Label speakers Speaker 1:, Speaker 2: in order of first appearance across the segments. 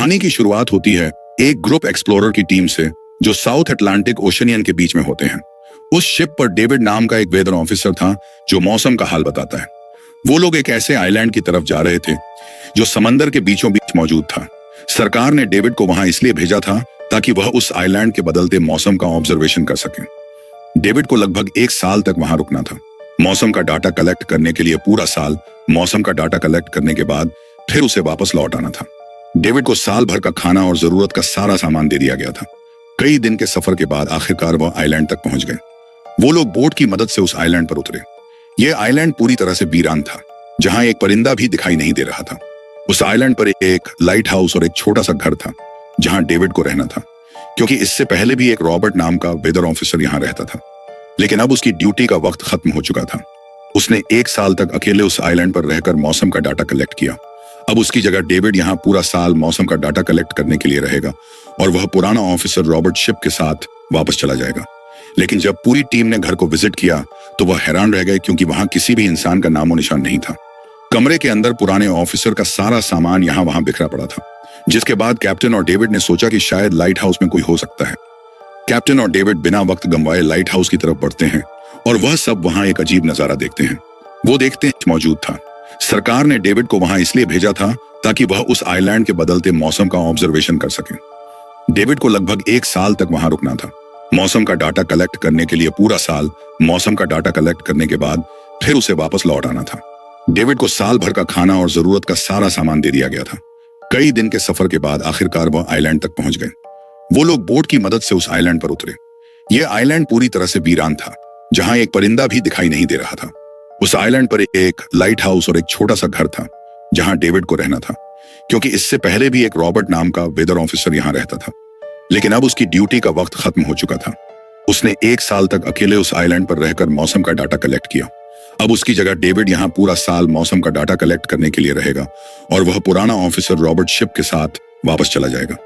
Speaker 1: कहानी की शुरुआत होती है एक ग्रुप एक्सप्लोरर की टीम से जो साउथ अटलांटिक ओशनियन के बीच में होते हैं। उस शिप पर डेविड नाम का एक वेदर ऑफिसर था जो मौसम का हाल बताता है। वो लोग एक ऐसे आइलैंड की तरफ जा रहे थे जो समंदर के बीचों बीच मौजूद था। सरकार ने डेविड को वहां इसलिए भेजा था ताकि वह उस आइलैंड के बदलते मौसम का ऑब्जर्वेशन कर सके। डेविड को लगभग 1 साल तक वहां रुकना था। मौसम का डाटा कलेक्ट करने के लिए पूरा साल मौसम का डाटा कलेक्ट करने के बाद फिर उसे वापस लौट आना था। डेविड को साल भर का खाना और जरूरत का सारा सामान दे दिया गया था। कई दिन के सफर के बाद आखिरकार वह आइलैंड तक पहुंच गए। वो लोग बोट की मदद से उस आइलैंड पर उतरे। यह आइलैंड पूरी तरह से वीरान था, जहां एक परिंदा भी दिखाई नहीं दे रहा था। उस आइलैंड पर एक लाइट हाउस और एक छोटा सा घर था जहां डेविड को रहना था, क्योंकि इससे पहले भी एक रॉबर्ट नाम का वेदर ऑफिसर यहां रहता था। लेकिन अब उसकी ड्यूटी का वक्त खत्म हो चुका था। उसने 1 साल तक अकेले उस आइलैंड पर रहकर मौसम का डाटा कलेक्ट किया। अब उसकी जगह डेविड यहां पूरा साल मौसम का डाटा कलेक्ट करने के लिए रहेगा और वह पुराना ऑफिसर रॉबर्ट शिप के साथ वापस चला जाएगा। लेकिन जब पूरी टीम ने घर को विजिट किया तो वह हैरान रह गए, क्योंकि वहां किसी भी इंसान का नामो निशान नहीं था। कमरे के अंदर पुराने ऑफिसर का सारा सामान यहां वहां बिखरा पड़ा था, जिसके बाद कैप्टन और डेविड ने सोचा कि शायद लाइट हाउस में कोई हो सकता है। कैप्टन और डेविड बिना वक्त गंवाए लाइट हाउस की तरफ बढ़ते हैं और वह सब वहां एक अजीब नजारा देखते हैं। वो देखते हैं मौजूद था। सरकार ने डेविड को वहां इसलिए भेजा था ताकि वह उस आइलैंड के बदलते मौसम का ऑब्जर्वेशन कर सके। डेविड को लगभग 1 साल तक वहां रुकना था। मौसम का डाटा कलेक्ट करने के लिए पूरा साल मौसम का डाटा कलेक्ट करने के बाद फिर उसे वापस लौट आना था। डेविड को साल भर का खाना और जरूरत का सारा सामान दे दिया गया था। कई दिन के सफर के बाद आखिरकार वह आइलैंड तक पहुंच गए। वो लोग बोट की मदद से उस आइलैंड पर उतरे। यह आइलैंड पूरी तरह से वीरान था, जहां एक परिंदा भी दिखाई नहीं दे रहा था। उस आइलैंड पर एक लाइट हाउस और एक छोटा सा घर था जहां डेविड को रहना था, क्योंकि इससे पहले भी एक रॉबर्ट नाम का वेदर ऑफिसर यहां रहता था। लेकिन अब उसकी ड्यूटी का वक्त खत्म हो चुका था। उसने 1 साल तक अकेले उस आइलैंड पर रहकर मौसम का डाटा कलेक्ट किया। अब उसकी जगह डेविड यहां पूरा साल मौसम का डाटा कलेक्ट करने के लिए रहेगा और वह पुराना ऑफिसर रॉबर्ट शिप के साथ वापस चला जाएगा।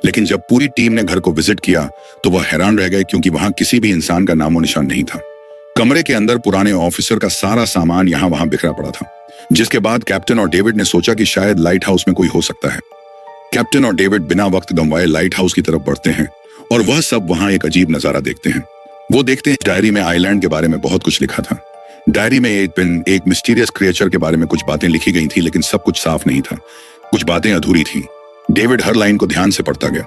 Speaker 1: लेकिन जब पूरी टीम ने घर को विजिट किया तो वह हैरान रह गए, क्योंकि वहां किसी भी इंसान का नामो निशान नहीं था। कमरे के अंदर पुराने ऑफिसर का सारा सामान यहां वहां बिखरा पड़ा था, जिसके बाद कैप्टन और डेविड ने सोचा कि शायद लाइट हाउस में कोई हो सकता है। कैप्टन और डेविड बिना वक्त गंवाए लाइट हाउस की तरफ बढ़ते हैं और वह सब वहां एक अजीब नजारा देखते हैं। वो देखते हैं डायरी में आइलैंड के बारे में बहुत कुछ लिखा था। डायरी में एक मिस्टीरियस क्रिएचर के बारे में कुछ बातें लिखी गई थी, लेकिन सब कुछ साफ नहीं था। कुछ बातें अधूरी थी। डेविड हर लाइन को ध्यान से पढ़ता गया।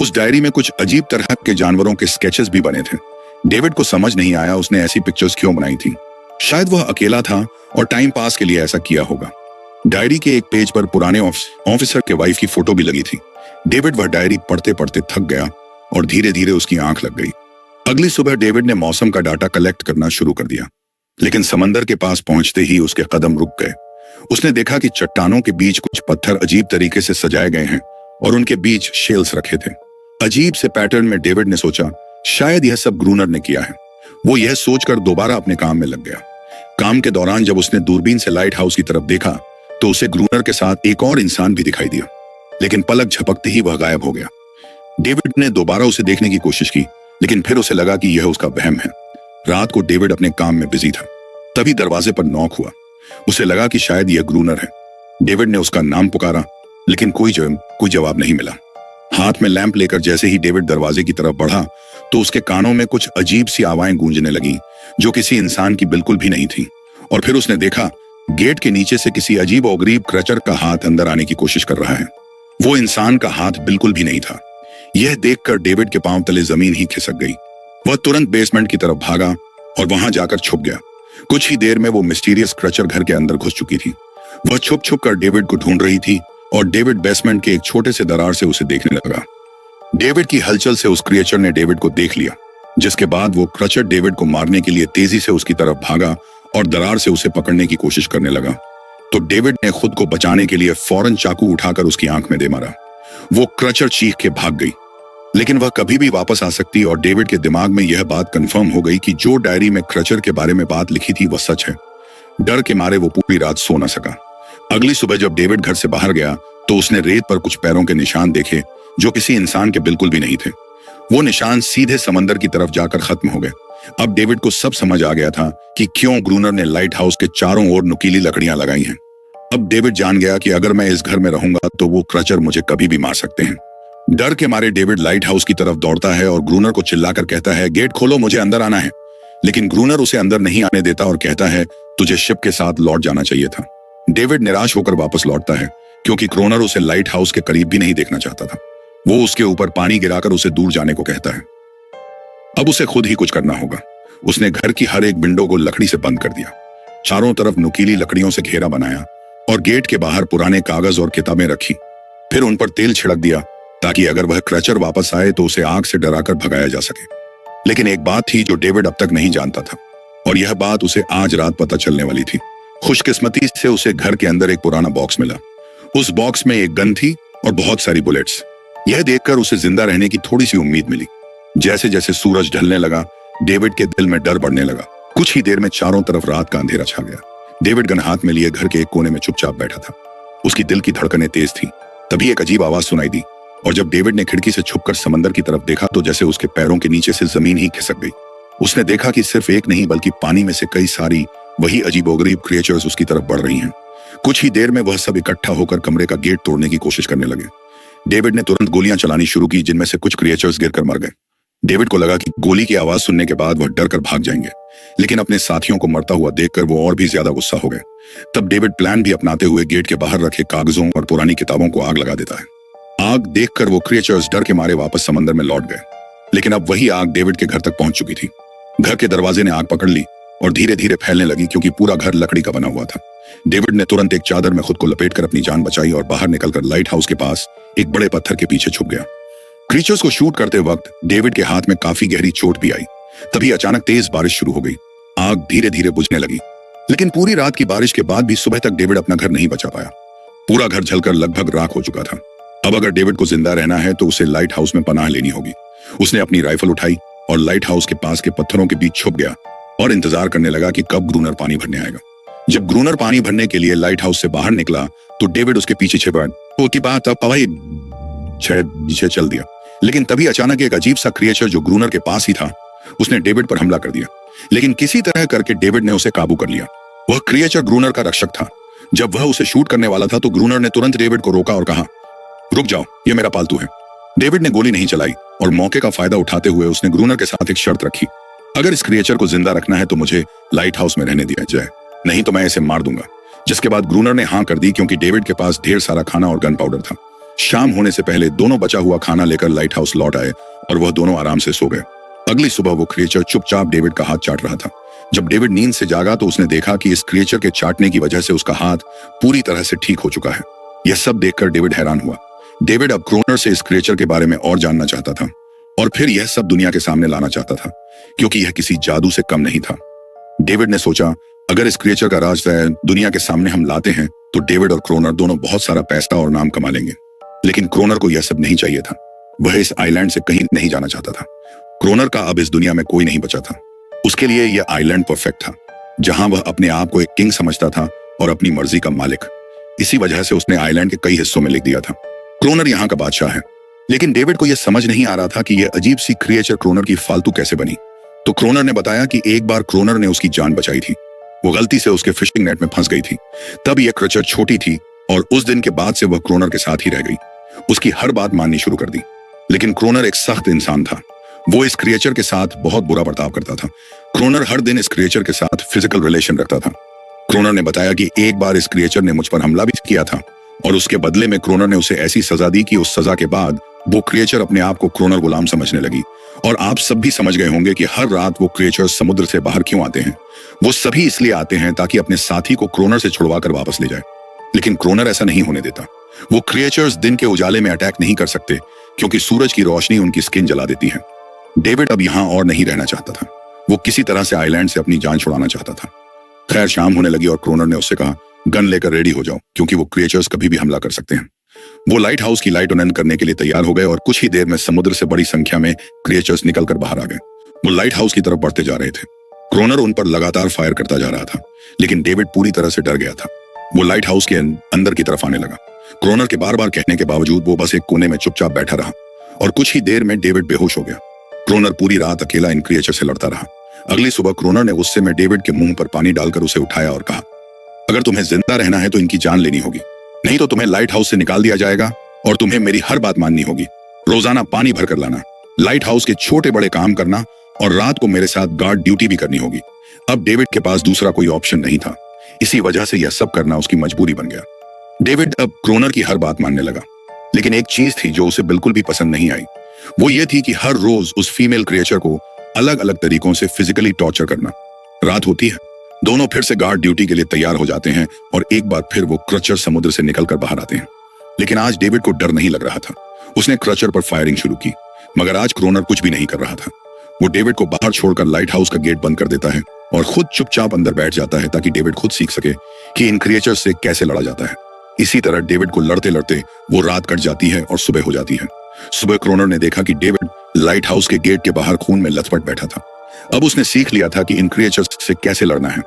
Speaker 1: उस डायरी में कुछ अजीब तरह के जानवरों के स्केचेस भी बने थे। डेविड को समझ नहीं आया उसने ऐसी पिक्चर्स क्यों बनाई थी। शायद वह अकेला था और टाइम पास के लिए ऐसा किया होगा। डायरी के एक पेज पर पुराने ऑफिसर के वाइफ की फोटो भी लगी थी। डेविड वह डायरी पढ़ते पढ़ते थक गया और धीरे धीरे उसकी आंख लग गई। अगली सुबह डेविड ने मौसम का डाटा कलेक्ट करना शुरू कर दिया, लेकिन समंदर के पास पहुंचते ही उसके कदम रुक गए। उसने देखा कि चट्टानों के बीच कुछ पत्थर अजीब तरीके से सजाए गए हैं और उनके बीच शेल्स रखे थे। अजीब से पैटर्न में डेविड ने सोचा शायद यह सब ग्रूनर ने किया है। वो यह सोचकर दोबारा अपने काम में लग गया। काम के दौरान जब उसने दूरबीन से लाइट हाउस की तरफ देखा तो उसे ग्रूनर के साथ एक और इंसान भी दिखाई दिया, लेकिन पलक झपकते ही वह गायब हो गया। डेविड ने दोबारा उसे देखने की कोशिश की, लेकिन फिर उसे लगा कि यह उसका वहम है। रात को डेविड अपने काम में बिजी था। तभी दरवाजे पर नॉक हुआ। उसे लगा कि शायद यह ग्रूनर है। डेविड ने उसका नाम पुकारा, लेकिन कोई जवाब नहीं मिला। हाथ में लैंप लेकर जैसे ही डेविड दरवाजे की तरफ बढ़ा तो उसके कानों में कुछ अजीब सी आवाजें गूंजने लगी, जो किसी इंसान की बिल्कुल भी नहीं थी। और फिर उसने देखा गेट के नीचे से किसी अजीब और गरीब क्रेचर का हाथ अंदर आने की कोशिश कर रहा है। वो इंसान का हाथ बिल्कुल भी नहीं था। यह देखकर डेविड के पांव तले जमीन ही खिसक गई। वह तुरंत बेसमेंट की तरफ भागा और वहां जाकर छुप गया। कुछ ही देर में वो मिस्टीरियस क्रेचर घर के अंदर घुस चुकी थी। वह छुप छुप कर डेविड को ढूंढ रही थी और डेविड बेसमेंट के एक छोटे से दरार से उसे देखने लगा। डेविड की हलचल से उस क्रिएचर ने डेविड को देख लिया, जिसके बाद वो क्रेचर डेविड को मारने के लिए तेजी से उसकी तरफ भागा और दरार से उसे पकड़ने की कोशिश करने लगा। तो डेविड ने खुद को बचाने के लिए फौरन चाकू उठाकर उसकी आंख में दे मारा। वो क्रेचर चीख के भाग गई, लेकिन वह कभी भी वापस आ सकती और डेविड के दिमाग में यह बात कंफर्म हो गई कि जो डायरी में क्रेचर के बारे में बात लिखी थी वह सच है। डर के मारे वो पूरी रात सो न सका। अगली सुबह जब डेविड घर से बाहर गया तो उसने रेत पर कुछ पैरों के निशान देखे, जो किसी इंसान के बिल्कुल भी नहीं थे। वो निशान सीधे समंदर की तरफ जाकर खत्म हो गए। अब डेविड को सब समझ आ गया था कि क्यों ग्रूनर ने लाइट हाउस के चारों ओर नुकीली लकड़ियां लगाई हैं। अब डेविड जान गया कि अगर मैं इस घर में रहूंगा तो वो क्रचर मुझे कभी भी मार सकते हैं। डर के मारे डेविड लाइट हाउस की तरफ दौड़ता है और ग्रूनर को चिल्लाकर कहता है, गेट खोलो, मुझे अंदर आना है। लेकिन ग्रूनर उसे अंदर नहीं आने देता और कहता है, तुझे शिप के साथ लौट जाना चाहिए था। डेविड निराश होकर वापस लौटता है क्योंकि क्रोनर उसे लाइट हाउस के करीब भी नहीं देखना चाहता था। वो उसके ऊपर पानी गिराकर उसे दूर जाने को कहता है। अब उसे खुद ही कुछ करना होगा। उसने घर की हर एक विंडो को लकड़ी से बंद कर दिया, चारों तरफ नुकीली लकड़ियों से घेरा बनाया और गेट के बाहर पुराने कागज और किताबें रखी। फिर उन पर तेल छिड़क दिया ताकि अगर वह क्रचर वापस आए तो उसे आग से डराकर भगाया जा सके। लेकिन एक बात थी जो डेविड अब तक नहीं जानता था, और यह बात उसे आज रात पता चलने वाली थी। खुशकिस्मती से उसे घर के अंदर एक पुराना बॉक्स मिला। उस बॉक्स में एक गन थी और बहुत सारी बुलेट्स। यह देखकर उसे जिंदा रहने की थोड़ी सी उम्मीद मिली। जैसे जैसे सूरज ढलने लगा, डेविड के दिल में डर बढ़ने लगा। कुछ ही देर में चारों तरफ रात का अंधेरा छा गया। डेविड गन हाथ में लिए घर के एक कोने में चुपचाप बैठा था। उसकी दिल की धड़कनें तेज थी। तभी एक अजीब आवाज सुनाई दी, और जब डेविड ने खिड़की से छुपकर समंदर की तरफ देखा तो जैसे उसके पैरों के नीचे से जमीन ही खिसक गई। उसने देखा कि सिर्फ एक नहीं बल्कि पानी में से कई सारी वही अजीबोगरीब क्रिएचर्स उसकी तरफ बढ़ रही हैं। कुछ ही देर में वह सब इकट्ठा होकर कमरे का गेट तोड़ने की कोशिश करने लगे। डेविड ने तुरंत गोलियां चलानी शुरू की, जिनमें से कुछ क्रिएचर्स गिरकर मर गए। डेविड को लगा कि गोली की आवाज सुनने के बाद वह डर कर भाग जाएंगे, लेकिन अपने साथियों को मरता हुआ देखकर वो और भी ज्यादा गुस्सा हो गए। तब डेविड प्लान भी अपनाते हुए गेट के बाहर रखे कागजों और पुरानी किताबों को आग लगा देता है। आग देखकर वो क्रिएचर्स डर के मारे वापस समंदर में लौट गए, लेकिन अब वही आग डेविड के घर तक पहुंच चुकी थी। घर के दरवाजे ने आग पकड़ ली और धीरे धीरे फैलने लगी क्योंकि पूरा घर लकड़ी का बना हुआ था। डेविड ने तुरंत एक चादर में खुद को लपेटकर अपनी जान बचाई और बाहर निकलकर लाइट हाउस के पास एक बड़े पत्थर के पीछे छुप गया। क्रीचर्स को शूट करते वक्त डेविड के हाथ में काफी गहरी चोट भी आई। तभी अचानक तेज बारिश शुरू हो गई। आग धीरे धीरे बुझने लगी, लेकिन पूरी रात की बारिश के बाद भी सुबह तक डेविड अपना घर नहीं बचा पाया। पूरा घर जलकर लगभग राख हो चुका था। अब अगर डेविड को जिंदा रहना है तो उसे लाइट हाउस में पनाह लेनी होगी। उसने अपनी राइफल उठाई और लाइट हाउस के पास के पत्थरों के बीच छुप गया और इंतजार करने लगा कि कब ग्रूनर पानी भरने आएगा। जब ग्रूनर पानी भरने के लिए लाइट हाउस से बाहर निकला तो डेविड उसके पीछे छिपा। उसकी बात अब पीछे चल दिया, लेकिन तभी अचानक एक अजीब सा क्रिएचर जो ग्रूनर के पास ही था, उसने डेविड पर हमला कर दिया। लेकिन किसी तरह करके डेविड ने उसे काबू कर लिया। वह क्रिएचर ग्रूनर का रक्षक था। जब वह उसे शूट करने वाला था तो ग्रूनर ने तुरंत डेविड को रोका और कहा, रुक जाओ, ये मेरा पालतू है। डेविड ने गोली नहीं चलाई और मौके का फायदा उठाते हुए उसने ग्रूनर के साथ एक शर्त रखी, अगर इस क्रिएचर को जिंदा रखना है तो मुझे लाइट हाउस में रहने दिया जाए, नहीं तो मैं इसे मार दूंगा। जिसके बाद ग्रूनर ने हाँ कर दी क्योंकि डेविड के पास ढेर सारा खाना और गन पाउडर था। शाम होने से पहले दोनों बचा हुआ खाना लेकर लाइट हाउस लौट आए और वह दोनों आराम से सो गए। अगली सुबह वो क्रिएचर चुपचाप डेविड का हाथ चाट रहा था। जब डेविड नींद से जागा तो उसने देखा कि इस क्रिएचर के चाटने की वजह से उसका हाथ पूरी तरह से ठीक हो चुका है। यह सब देखकर डेविड हैरान हुआ। डेविड अब क्रोनर से इस क्रिएचर के बारे में और जानना चाहता था और फिर यह सब दुनिया के सामने लाना चाहता था, क्योंकि यह किसी जादू से कम नहीं था। डेविड ने सोचा, अगर इस क्रिएचर का राज दुनिया के सामने हम लाते हैं तो डेविड और क्रोनर दोनों बहुत सारा पैसा और नाम कमा लेंगे। लेकिन क्रोनर को यह सब नहीं चाहिए था। वह इस आइलैंड से कहीं नहीं जाना चाहता था। क्रोनर का अब इस दुनिया में कोई नहीं बचा था। उसके लिए यह आइलैंड परफेक्ट था, जहां वह अपने आप को एक किंग समझता था और अपनी मर्जी का मालिक। इसी वजह से उसने आइलैंड के कई हिस्सों में लिख दिया था, क्रोनर यहाँ का बादशाह है। लेकिन डेविड को यह समझ नहीं आ रहा था कि यह अजीब सी क्रिएचर क्रोनर की फालतू कैसे बनी। तो क्रोनर ने बताया कि एक बार क्रोनर ने उसकी जान बचाई थी। वो गलती से उसके फिशिंग नेट में फंस गई थी। तब यह क्रिएचर छोटी थी और उस दिन के बाद से वह क्रोनर के साथ ही रह गई। उसकी हर बात माननी शुरू कर दी। लेकिन क्रोनर एक सख्त इंसान था। वो इस क्रिएचर के साथ बहुत बुरा बर्ताव करता था। क्रोनर हर दिन इस क्रिएचर के साथ फिजिकल रिलेशन रखता था। क्रोनर ने बताया कि एक बार इस क्रिएचर ने मुझ पर हमला भी किया था और उसके बदले में क्रोनर ने उसे ऐसी सजा दी कि उस सजा के बाद वो क्रिएचर अपने आप को क्रोनर गुलाम समझने लगी। और आप सब भी समझ गए होंगे कि हर रात वो क्रिएचर समुद्र से बाहर क्यों आते हैं। वो सभी इसलिए आते हैं ताकि अपने साथी को क्रोनर से छुड़वा कर वापस ले जाए। लेकिन क्रोनर ऐसा नहीं होने देता। वो क्रिएचर्स दिन के उजाले में अटैक नहीं कर सकते क्योंकि सूरज की रोशनी उनकी स्किन जला देती है। डेविड अब यहाँ और नहीं रहना चाहता था। वो किसी तरह से आइलैंड से अपनी जान छुड़ाना चाहता था। खैर, शाम होने लगी और क्रोनर ने उससे कहा, गन लेकर रेडी हो जाओ क्योंकि वो क्रिएचर्स कभी भी हमला कर सकते हैं। वो लाइट हाउस की लाइट ऑन करने के लिए तैयार हो गए और कुछ ही देर में समुद्र से बड़ी संख्या में क्रिएचर्स निकलकर बाहर आ गए। वो लाइट हाउस की तरफ बढ़ते जा रहे थे। क्रोनर उन पर लगातार फायर करता जा रहा था, लेकिन डेविड पूरी तरह से डर गया था। वो लाइट हाउस के अंदर की तरफ आने लगा। क्रोनर के बार बार कहने के बावजूद वो बस एक कोने में चुपचाप बैठा रहा और कुछ ही देर में डेविड बेहोश हो गया। क्रोनर पूरी रात अकेला इन क्रिएचर से लड़ता रहा। अगली सुबह क्रोनर ने गुस्से में डेविड के मुंह पर पानी डालकर उसे उठाया और कहा, अगर तुम्हें जिंदा रहना है तो इनकी जान लेनी होगी, नहीं तो तुम्हें लाइट हाउस से निकाल दिया जाएगा और तुम्हें मेरी हर बात माननी होगी। रोजाना पानी भर कर लाना, लाइट हाउस के छोटे बड़े काम करना और रात को मेरे साथ गार्ड ड्यूटी भी करनी होगी। अब डेविड के पास दूसरा कोई ऑप्शन नहीं था, इसी वजह से यह सब करना उसकी मजबूरी बन गया। डेविड अब क्रोनर की हर बात मानने लगा, लेकिन एक चीज थी जो उसे बिल्कुल भी पसंद नहीं आई। वो ये थी कि हर रोज उस फीमेल क्रिएचर को अलग अलग तरीकों से फिजिकली टॉर्चर करना। रात होती है, दोनों फिर से गार्ड ड्यूटी के लिए तैयार हो जाते हैं और एक बार फिर वो क्रचर समुद्र से निकलकर बाहर आते हैं। लेकिन आज डेविड को डर नहीं लग रहा था। उसने क्रचर पर फायरिंग शुरू की, मगर आज क्रोनर कुछ भी नहीं कर रहा था। वो डेविड को बाहर छोड़कर लाइट हाउस का गेट बंद कर देता है और खुद चुपचाप अंदर बैठ जाता है ताकि डेविड खुद सीख सके कि इन क्रिएचर से कैसे लड़ा जाता है। इसी तरह डेविड को लड़ते लड़ते वो रात कट जाती है और सुबह हो जाती है। सुबह क्रोनर ने देखा कि डेविड लाइट हाउस के गेट के बाहर खून में लथपथ बैठा था। अब उसने सीख लिया था कि इन क्रिएचर्स से कैसे लड़ना है।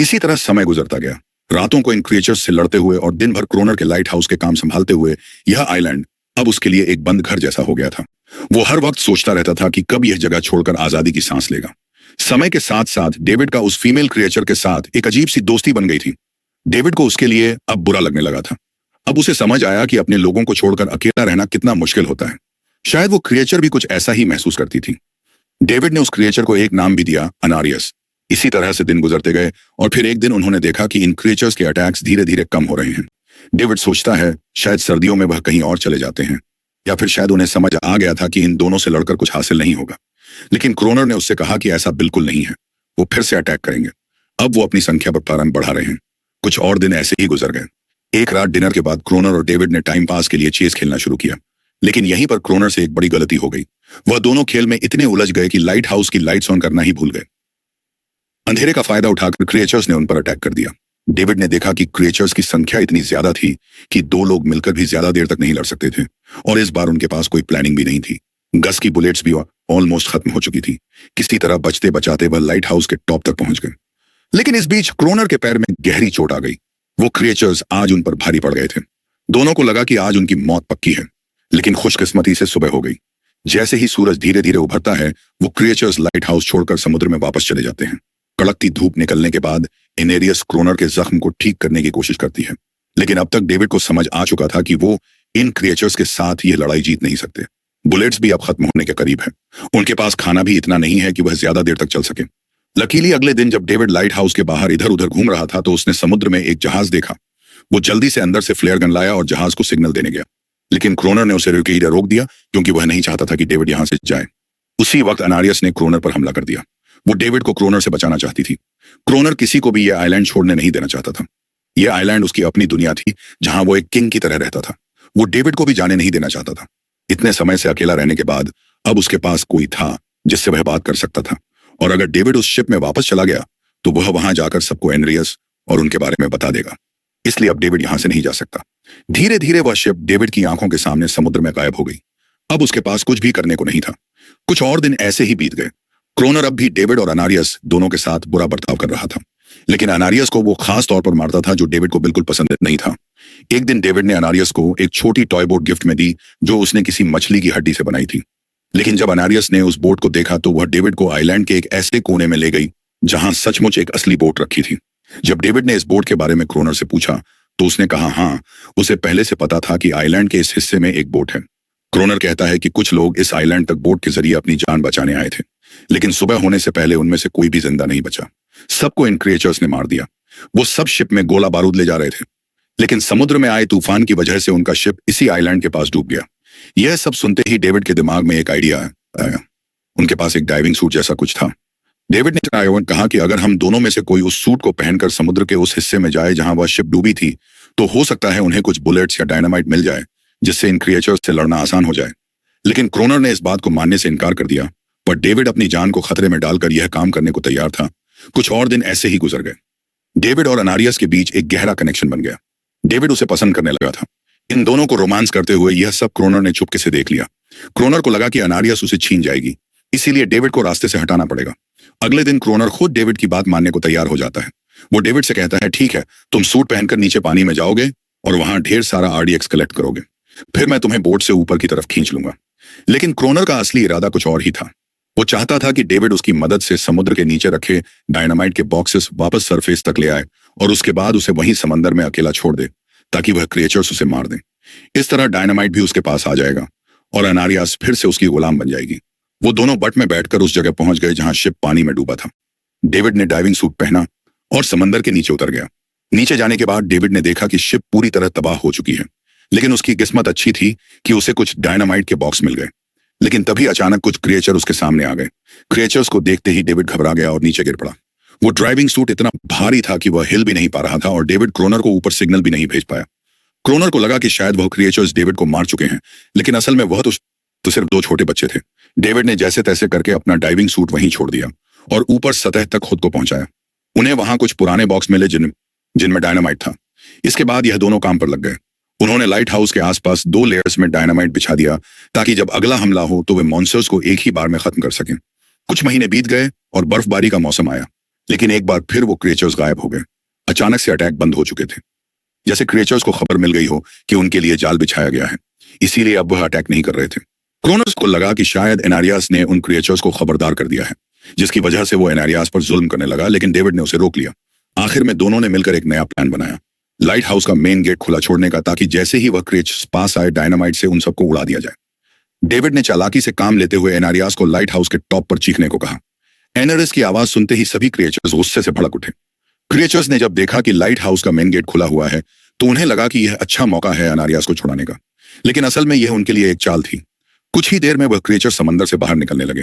Speaker 1: इसी तरह समय गुजरता गया। रातों को इन क्रिएचर्स से लड़ते हुए और दिन भर क्रोनर के लाइट हाउस के काम संभालते हुए यह आइलैंड अब उसके लिए एक बंद घर जैसा हो गया था। वो हर वक्त सोचता रहता था कि कब यह जगह छोड़कर आजादी की सांस लेगा। समय के साथ साथ डेविड का उस फीमेल क्रिएचर के साथ एक अजीब सी दोस्ती बन गई थी। डेविड को उसके लिए अब बुरा लगने लगा था। अब उसे समझ आया कि अपने लोगों को छोड़कर अकेला रहना कितना मुश्किल होता है। शायद वो क्रिएचर भी कुछ ऐसा ही महसूस करती थी। डेविड ने उस क्रिएचर को एक नाम भी दिया, अनारियस। इसी तरह से दिन गुजरते गए और फिर एक दिन उन्होंने देखा कि इन क्रिएचर्स के अटैक्स धीरे धीरे कम हो रहे हैं। डेविड सोचता है शायद सर्दियों में वह कहीं और चले जाते हैं, या फिर शायद उन्हें समझ आ गया था कि इन दोनों से लड़कर कुछ हासिल नहीं होगा। लेकिन क्रोनर ने उससे कहा कि ऐसा बिल्कुल नहीं है, वो फिर से अटैक करेंगे। अब वो अपनी संख्या पर प्रारंभ बढ़ा रहे हैं। कुछ और दिन ऐसे ही गुजर गए। एक रात डिनर के बाद क्रोनर और डेविड ने टाइम पास के लिए चेस खेलना शुरू किया, लेकिन यहीं पर क्रोनर से एक बड़ी गलती हो गई। वह दोनों खेल में इतने उलझ गए कि लाइट हाउस की लाइट्स ऑन करना ही भूल गए। अंधेरे का फायदा उठाकर क्रिएचर्स ने उन पर अटैक कर दिया। डेविड ने देखा कि क्रिएचर्स की संख्या इतनी ज्यादा थी कि दो लोग मिलकर भी ज्यादा देर तक नहीं लड़ सकते थे, और इस बार उनके पास कोई प्लानिंग भी नहीं थी। गस की बुलेट्स भी ऑलमोस्ट खत्म हो चुकी थी। किसी तरह बचते बचाते वह लाइट हाउस के टॉप तक पहुंच गए। लेकिन इस बीच क्रोनर के पैर में गहरी चोट आ गई। वो क्रिएचर्स आज उन पर भारी पड़ गए थे। दोनों को लगा कि आज उनकी मौत पक्की है, लेकिन खुशकिस्मती से सुबह हो गई। जैसे ही सूरज धीरे धीरे उभरता है, वो क्रिएचर्स लाइट हाउस छोड़कर समुद्र में वापस चले जाते हैं। कड़कती धूप निकलने के बाद एनेरियस क्रोनर के जख्म को ठीक करने की कोशिश करती है, लेकिन अब तक डेविड को समझ आ चुका था कि वो इन क्रिएचर्स के साथ यह लड़ाई जीत नहीं सकते। बुलेट्स भी अब खत्म होने के करीब है। उनके पास खाना भी इतना नहीं है कि वह ज्यादा देर तक चल सके। लकीली अगले दिन जब डेविड लाइट हाउस के बाहर इधर उधर घूम रहा था तो उसने समुद्र में एक जहाज देखा। वो जल्दी से अंदर से फ्लेयर गन लाया और जहाज को सिग्नल देने गया, लेकिन क्रोनर ने उसे रोक दिया क्योंकि वह नहीं चाहता था कि डेविड यहां से जाए। उसी वक्त अनारियस ने क्रोनर पर हमला कर दिया। वो डेविड को क्रोनर से बचाना चाहती थी। क्रोनर किसी को भी यह आइलैंड छोड़ने नहीं देना चाहता था। यह आइलैंड उसकी अपनी दुनिया थी जहां वो एक किंग की तरह रहता था। वो डेविड को भी जाने नहीं देना चाहता था। इतने समय से अकेला रहने के बाद अब उसके पास कोई था जिससे वह बात कर सकता था, और अगर डेविड उस शिप में वापस चला गया तो वह वहां जाकर सबको एनरियस और उनके बारे में बता देगा। इसलिए अब डेविड यहां से नहीं जा सकता। धीरे धीरे वह शिप डेविड की आंखों के सामने समुद्र में गायब हो गई। अब उसके पास कुछ भी करने को नहीं था। कुछ और दिन ऐसे ही बीत गए। क्रोनर अब भी डेविड और अनारियस दोनों के साथ बुरा बर्ताव कर रहा था, लेकिन अनारियस को वो खास तौर पर मारता था जो डेविड को बिल्कुल पसंद नहीं था। एक दिन डेविड ने अनारियस को एक छोटी टॉय बोट गिफ्ट में दी जो उसने किसी मछली की हड्डी से बनाई थी। लेकिन जब अनारियस ने उस बोट को देखा तो वह डेविड को आइलैंड के एक ऐसे कोने में ले गई जहां सचमुच एक असली बोट रखी थी। जब डेविड ने इस बोट के बारे में क्रोनर से पूछा तो उसने कहा हाँ, उसे पहले से पता था कि आइलैंड के इस हिस्से में एक बोट है। क्रोनर कहता है कि कुछ लोग इस आइलैंड तक बोट के जरिए अपनी जान बचाने आए थे, लेकिन सुबह होने से पहले उनमें से कोई भी जिंदा नहीं बचा। सबको इन क्रिएचर्स ने मार दिया। वो सब शिप में गोला बारूद ले जा रहे थे, लेकिन समुद्र में आए तूफान की वजह से उनका शिप इसी आइलैंड के पास डूब गया। यह सब सुनते ही डेविड के दिमाग में एक आइडिया आया। उनके पास एक डाइविंग सूट जैसा कुछ था। डेविड ने कहा कि अगर हम दोनों में से कोई उस सूट को पहनकर समुद्र के उस हिस्से में जाए जहां वह शिप डूबी थी तो हो सकता है उन्हें कुछ बुलेट्स या डायनामाइट मिल जाए जिससे इन क्रिएचर्स से लड़ना आसान हो जाए। लेकिन क्रोनर ने इस बात को मानने से इनकार कर दिया, पर डेविड अपनी जान को खतरे में डालकर यह काम करने को तैयार था। कुछ और दिन ऐसे ही गुजर गए। डेविड और अनारियस के बीच एक गहरा कनेक्शन बन गया। डेविड उसे पसंद करने लगा था। इन दोनों को रोमांस करते हुए यह सब क्रोनर ने चुपके से देख लिया। क्रोनर को लगा कि अनारियस उसे छीन जाएगी, इसीलिए डेविड को रास्ते से हटाना पड़ेगा। अगले दिन क्रोनर खुद डेविड की बात मानने को तैयार हो जाता है। वो डेविड से कहता है, ठीक है, तुम सूट पहनकर नीचे पानी में जाओगे और वहां ढेर सारा आरडीएक्स कलेक्ट करोगे, फिर मैं तुम्हें बोट से ऊपर की तरफ खींच लूंगा। लेकिन क्रोनर का असली इरादा कुछ और ही था। वो चाहता था कि डेविड उसकी मदद से समुद्र के नीचे रखे डायनामाइट के बॉक्सेस वापस सरफेस तक ले आए और उसके बाद उसे वहीं समंदर में अकेला छोड़ दे ताकि वह क्रिएचर्स उसे मार दें। इस तरह डायनामाइट भी उसके पास आ जाएगा और अनारियास फिर से उसकी गुलाम बन जाएगी। वो दोनों बट में बैठकर उस जगह पहुंच गए जहां शिप पानी में डूबा था। डेविड ने डाइविंग सूट पहना और समंदर के नीचे उतर गया। नीचे जाने के बाद डेविड ने देखा कि शिप पूरी तरह तबाह हो चुकी है, लेकिन उसकी किस्मत अच्छी थी कि उसे कुछ डायनामाइट के बॉक्स मिल गए। लेकिन तभी अचानक कुछ क्रिएचर उसके सामने आ गए। क्रिएचर्स को देखते ही डेविड घबरा गया और नीचे गिर पड़ा। वो ड्राइविंग सूट इतना भारी था कि वह हिल भी नहीं पा रहा था और डेविड क्रोनर को ऊपर सिग्नल भी नहीं भेज पाया। क्रोनर को लगा कि शायद वह क्रिएचर्स डेविड को मार चुके हैं, लेकिन असल में वह तो सिर्फ दो छोटे बच्चे थे। डेविड ने जैसे तैसे करके अपना डाइविंग सूट वहीं छोड़ दिया और ऊपर सतह तक खुद को पहुंचाया। उन्हें वहां कुछ पुराने बॉक्स मिले जिनमें डायनामाइट था। इसके बाद यह दोनों काम पर लग गए। उन्होंने लाइट हाउस के आसपास 2 लेयर्स में डायनामाइट बिछा दिया ताकि जब अगला हमला हो तो वे मॉन्स्टर्स को एक ही बार में खत्म कर सकें। कुछ महीने बीत गए और बर्फबारी का मौसम आया, लेकिन एक बार फिर वो क्रिएचर्स गायब हो गए। अचानक से अटैक बंद हो चुके थे, जैसे क्रिएचर्स को खबर मिल गई हो कि उनके लिए जाल बिछाया गया है, इसीलिए अब वह अटैक नहीं कर रहे थे। क्रोनस को लगा कि शायद एनारियास ने उन क्रिएचर्स को खबरदार कर दिया है, जिसकी वजह से वो एनारियास पर जुल्म करने लगा, लेकिन डेविड ने उसे रोक लिया। आखिर में दोनों ने मिलकर एक नया प्लान बनाया, लाइट हाउस का मेन गेट खुला छोड़ने का, ताकि जैसे ही वह क्रिएचर्स पास आए डायनामाइट से उन सबको उड़ा दिया जाए। डेविड ने चालाकी से काम लेते हुए एनारियास को लाइट हाउस के टॉप पर चीखने को कहा। एनारिस की आवाज सुनते ही सभी क्रिएचर्स गुस्से से भड़क उठे। क्रिएचर्स ने जब देखा कि लाइट हाउस का मेन गेट खुला हुआ है तो उन्हें लगा कि यह अच्छा मौका है एनारियास को छुड़ाने का, लेकिन असल में यह उनके लिए एक चाल थी। कुछ ही देर में वह क्रिएचर समंदर से बाहर निकलने लगे।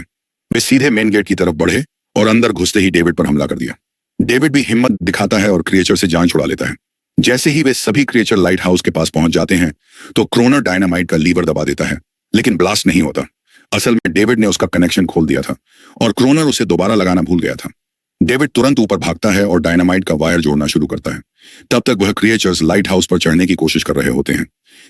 Speaker 1: वे सीधे मेन गेट की तरफ बढ़े और अंदर घुसते ही डेविड पर हमला कर दिया। डेविड भी हिम्मत दिखाता है और क्रिएचर से जान छुड़ा लेता है। जैसे ही वे सभी क्रिएचर लाइट हाउस के पास पहुंच जाते हैं तो क्रोनर डायनामाइट का लीवर दबा देता है, लेकिन ब्लास्ट नहीं होता। असल में डेविड ने उसका कनेक्शन खोल दिया था और क्रोनर उसे दोबारा लगाना भूल गया था। डेविड तुरंत ऊपर भागता है और डायनामाइट का वायर जोड़ना शुरू करता है। तब तक वह क्रिएचर्स लाइट हाउस पर चढ़ने की कोशिश कर रहे होते हैं,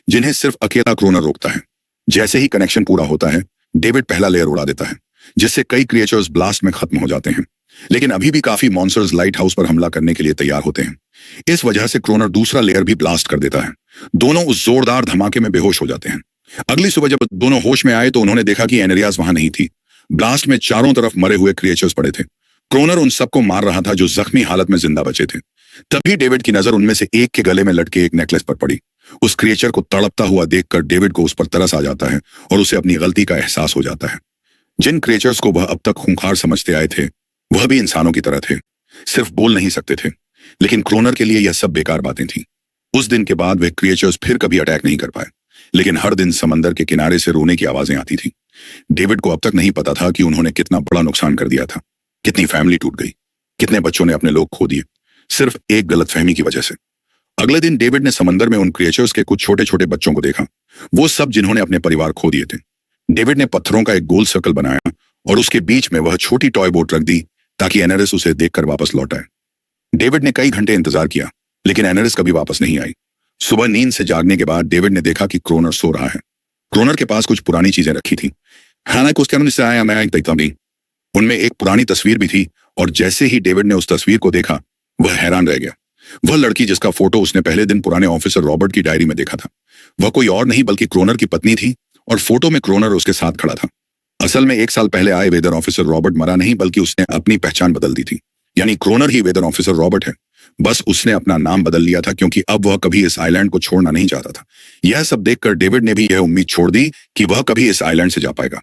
Speaker 1: जिन्हें सिर्फ अकेला क्रोनर रोकता है। जैसे ही कनेक्शन पूरा होता है, डेविड पहला लेयर उड़ा देता है, जिससे कई क्रिएचर्स ब्लास्ट में खत्म हो जाते हैं। लेकिन अभी भी काफी मॉन्स्टर्स लाइट हाउस पर हमला करने के लिए तैयार होते हैं। इस वजह से क्रोनर दूसरा लेयर भी ब्लास्ट कर देता है। दोनों उस जोरदार धमाके में बेहोश हो जाते हैं। अगली सुबह जब दोनों होश में आए तो उन्होंने देखा कि एनारियास वहां नहीं थी। ब्लास्ट में चारों तरफ मरे हुए क्रिएचर्स पड़े थे। क्रोनर उन सबको मार रहा था जो जख्मी हालत में जिंदा बचे थे। तभी डेविड की नजर उनमें से एक के गले में लटके एक नेकलेस पर पड़ी। उस क्रिएचर को तड़पता हुआ देखकर डेविड को उस पर तरस आ जाता है और उसे अपनी गलती का एहसास हो जाता है। जिन क्रिएचर्स को वह अब तक खूंखार समझते आए थे, वह भी इंसानों की तरह थे, सिर्फ बोल नहीं सकते थे। लेकिन क्रोनर के लिए यह सब बेकार बातें थीं। उस दिन के बाद वे क्रिएचर्स फिर कभी अटैक नहीं कर पाए, लेकिन हर दिन समंदर के किनारे से रोने की आवाजें आती थीं। डेविड को अब तक नहीं पता था कि उन्होंने कितना बड़ा नुकसान कर दिया था, कितनी फैमिली टूट गई, कितने बच्चों ने अपने लोग खो दिए, सिर्फ एक गलतफहमी की वजह से। अगले दिन डेविड ने समंदर में उन क्रिएचर्स के कुछ छोटे छोटे बच्चों को देखा, वो सब जिन्होंने अपने परिवार खो दिए थे। डेविड ने पत्थरों का एक गोल सर्कल बनाया और उसके बीच में वह छोटी टॉय बोट रख दी ताकि एनारिस उसे देखकर वापस लौट आए। डेविड ने कई घंटे इंतजार किया, लेकिन एनारिस कभी वापस नहीं आई। सुबह नींद से जागने के बाद डेविड ने देखा कि क्रोनर सो रहा है। क्रोनर के पास कुछ पुरानी चीजें रखी थी। हालांकि उसके अंदर से आया मैं देखता भी। उनमें एक पुरानी तस्वीर भी थी और जैसे ही डेविड ने उस तस्वीर को देखा, वह हैरान रह गया। वह लड़की जिसका फोटो उसने पहले दिन पुराने ऑफिसर रॉबर्ट की डायरी में देखा था, वह कोई और नहीं बल्कि क्रोनर की पत्नी थी और फोटो में क्रोनर उसके साथ खड़ा था। असल में 1 साल पहले आए वेदर ऑफिसर रॉबर्ट मरा नहीं, बल्कि उसने अपनी पहचान बदल दी थी। यानी क्रोनर ही वेदर ऑफिसर रॉबर्ट है, बस उसने अपना नाम बदल लिया था क्योंकि अब वह कभी इस आइलैंड को छोड़ना नहीं चाहता था। यह सब देखकर डेविड ने भी यह उम्मीद छोड़ दी कि वह कभी इस आइलैंड से जा पाएगा।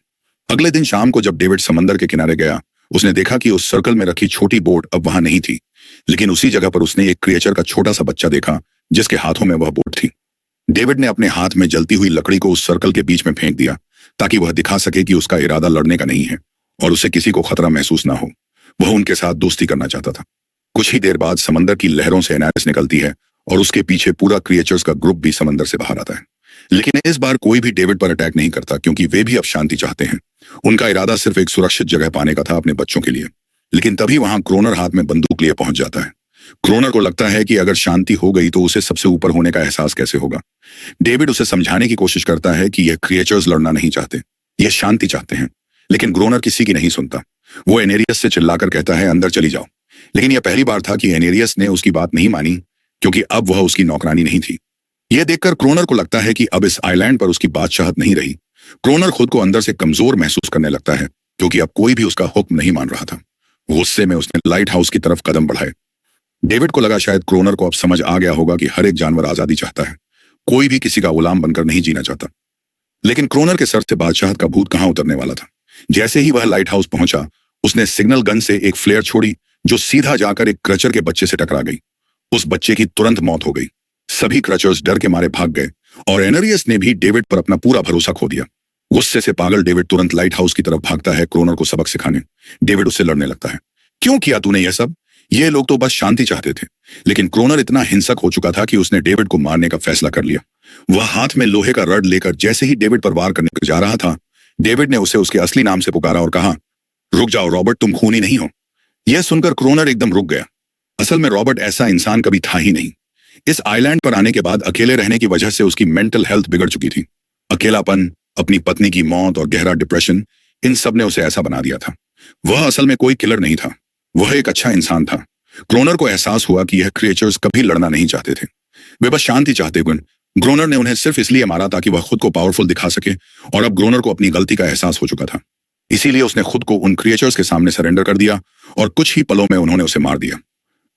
Speaker 1: अगले दिन शाम को जब डेविड समंदर के किनारे गया, उसने देखा कि उस सर्कल में रखी छोटी बोट अब वहां नहीं थी, लेकिन उसी जगह पर उसने एक क्रिएचर का छोटा सा बच्चा देखा जिसके हाथों में वह बोट थी। डेविड ने अपने हाथ में जलती हुई लकड़ी को उस सर्कल के बीच में फेंक दिया ताकि वह दिखा सके कि उसका इरादा लड़ने का नहीं है और उसे किसी को खतरा महसूस ना हो। वह उनके साथ दोस्ती करना चाहता था। कुछ ही देर बाद समंदर की लहरों से एनारिस निकलती है और उसके पीछे पूरा क्रिएचर्स का ग्रुप भी समंदर से बाहर आता है। लेकिन इस बार कोई भी डेविड पर अटैक नहीं करता क्योंकि वे भी अब शांति चाहते हैं। उनका इरादा सिर्फ एक सुरक्षित जगह पाने का था अपने बच्चों के लिए। लेकिन तभी वहां क्रोनर हाथ में बंदूक लिए पहुंच जाता है। क्रोनर को लगता है कि अगर शांति हो गई तो उसे सबसे ऊपर होने का एहसास कैसे होगा। डेविड उसे समझाने की कोशिश करता है कि यह क्रिएचर्स लड़ना नहीं चाहते, यह शांति चाहते हैं। लेकिन क्रोनर किसी की नहीं सुनता। वो एनेरियस से चिल्लाकर कहता है अंदर चली जाओ। लेकिन यह पहली बार था कि एनेरियस ने उसकी बात नहीं मानी, क्योंकि अब वह उसकी नौकरानी नहीं थी। यह देखकर क्रोनर को लगता है कि अब इस आइलैंड पर उसकी बादशाहत नहीं रही। क्रोनर खुद को अंदर से कमजोर महसूस करने लगता है क्योंकि अब कोई भी उसका हुक्म नहीं मान रहा था। गुस्से में उसने लाइट हाउस की तरफ कदम बढ़ाए। डेविड को लगा शायद क्रोनर को अब समझ आ गया होगा कि हर एक जानवर आजादी चाहता है, कोई भी किसी का गुलाम बनकर नहीं जीना चाहता। लेकिन क्रोनर के सर से बादशाहत का भूत कहां उतरने वाला था। जैसे ही वह लाइट हाउस पहुंचा, उसने सिग्नल गन से एक फ्लेयर छोड़ी जो सीधा जाकर एक क्रचर के बच्चे से टकरा गई। उस बच्चे की तुरंत मौत हो गई। सभी क्रचर्स डर के मारे भाग गए और एनरियस ने भी डेविड पर अपना पूरा भरोसा खो दिया। गुस्से से पागल डेविड तुरंत लाइट हाउस की तरफ भागता है क्रोनर को सबक सिखाने। डेविड उससे लड़ने लगता है। क्यों किया तूने यह सब? ये लोग तो बस शांति चाहते थे। लेकिन क्रोनर इतना हिंसक हो चुका था कि उसने डेविड को मारने का फैसला कर लिया। वह हाथ में लोहे का रड लेकर जैसे ही डेविड पर वार करने जा रहा था, डेविड ने उसे उसके असली नाम से पुकारा और कहा, रुक जाओ रॉबर्ट, तुम खूनी नहीं हो। यह सुनकर क्रोनर एकदम रुक गया। असल में रॉबर्ट ऐसा इंसान कभी था ही नहीं। इस आइलैंड पर आने के बाद अकेले रहने की वजह से उसकी मेंटल हेल्थ बिगड़ चुकी थी। अकेलापन, अपनी पत्नी की मौत और गहरा डिप्रेशन, इन सब ने उसे ऐसा बना दिया था। वह असल में कोई किलर नहीं था, वह एक अच्छा इंसान था। क्रोनर को एहसास हुआ कि यह क्रिएचर्स कभी लड़ना नहीं चाहते थे, वे बस शांति चाहते थे। ग्रोनर ने उन्हें सिर्फ इसलिए मारा ताकि वह खुद को पावरफुल दिखा सके, और अब ग्रोनर को अपनी गलती का एहसास हो चुका था। इसीलिए उसने खुद को उन क्रिएचर्स के सामने सरेंडर कर दिया और कुछ ही पलों में उन्होंने उसे मार दिया।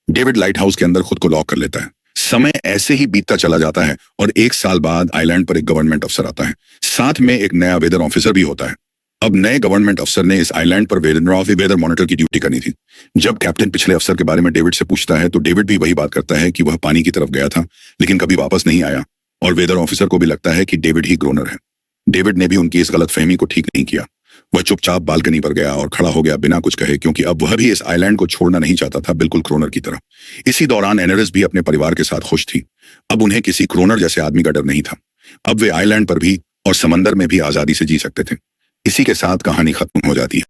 Speaker 1: डेविड लाइट हाउस के अंदर खुद को लॉक कर लेता है। समय ऐसे ही बीतता चला जाता है और 1 साल बाद आइलैंड पर एक गवर्नमेंट अफसर आता है। साथ में एक नया वेदर ऑफिसर भी होता है। अब नए गवर्नमेंट अफसर ने इस आइलैंड पर वेदर मॉनिटर की ड्यूटी करनी थी। जब कैप्टन पिछले अफसर के बारे में डेविड से पूछता है तो डेविड भी वही बात करता है कि वह पानी की तरफ गया था लेकिन कभी वापस नहीं आया, और वेदर ऑफिसर को भी लगता है कि डेविड ही ग्रोनर है। डेविड ने भी उनकी इस गलतफहमी को ठीक नहीं किया। वह चुपचाप बालकनी पर गया और खड़ा हो गया बिना कुछ कहे, क्योंकि अब वह भी इस आइलैंड को छोड़ना नहीं चाहता था, बिल्कुल क्रोनर की तरह। इसी दौरान एनरिस भी अपने परिवार के साथ खुश थी। अब उन्हें किसी क्रोनर जैसे आदमी का डर नहीं था। अब वे आइलैंड पर भी और समंदर में भी आजादी से जी सकते थे। इसी के साथ कहानी खत्म हो जाती है।